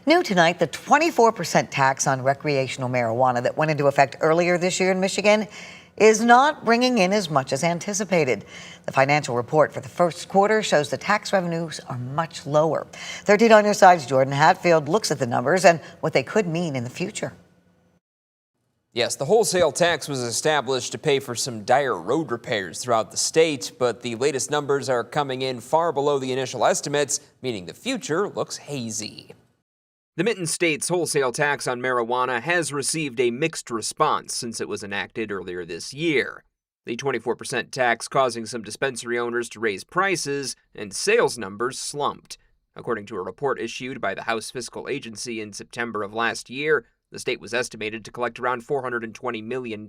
New tonight, the 24% tax on recreational marijuana that went into effect earlier this year in Michigan is not bringing in as much as anticipated. The financial report for the first quarter shows the tax revenues are much lower. 13 on your side's Jordan Hatfield looks at the numbers and what they could mean in the future. Yes, the wholesale tax was established to pay for some dire road repairs throughout the state, but the latest numbers are coming in far below the initial estimates, meaning the future looks hazy. The Mitten State's wholesale tax on marijuana has received a mixed response since it was enacted earlier this year. The 24% tax causing some dispensary owners to raise prices, and sales numbers slumped. According to a report issued by the House Fiscal Agency in September of last year, the state was estimated to collect around $420 million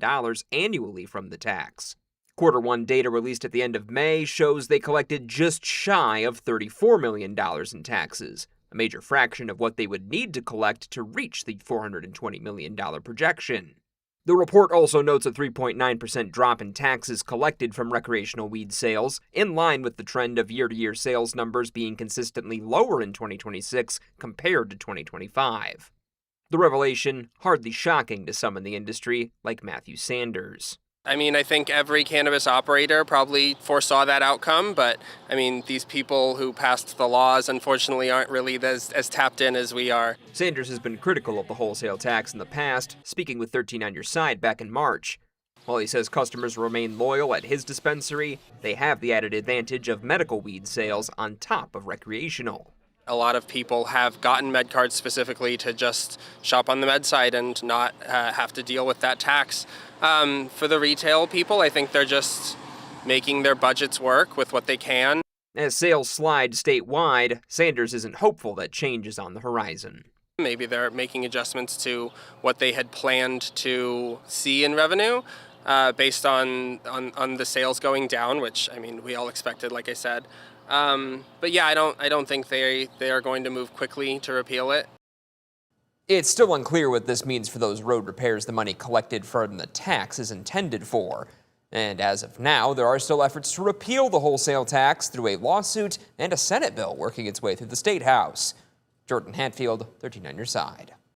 annually from the tax. Quarter one data released at the end of May shows they collected just shy of $34 million in taxes, a major fraction of what they would need to collect to reach the $420 million projection. The report also notes a 3.9% drop in taxes collected from recreational weed sales, in line with the trend of year-to-year sales numbers being consistently lower in 2026 compared to 2025. The revelation hardly shocking to some in the industry, like Matthew Sanders. I think every cannabis operator probably foresaw that outcome, but these people who passed the laws unfortunately aren't really as tapped in as we are. Sanders has been critical of the wholesale tax in the past, speaking with 13 on Your Side back in March. While he says customers remain loyal at his dispensary, they have the added advantage of medical weed sales on top of recreational. A lot of people have gotten med cards specifically to just shop on the med side and not have to deal with that tax. For the retail people, I think they're just making their budgets work with what they can. As sales slide statewide, Sanders isn't hopeful that change is on the horizon. Maybe they're making adjustments to what they had planned to see in revenue based on the sales going down, which we all expected, like I said. But yeah, I don't think they are going to move quickly to repeal it. It's still unclear what this means for those road repairs the money collected from the tax is intended for. And as of now, there are still efforts to repeal the wholesale tax through a lawsuit and a Senate bill working its way through the State House. Jordan Hatfield, 13 on Your Side.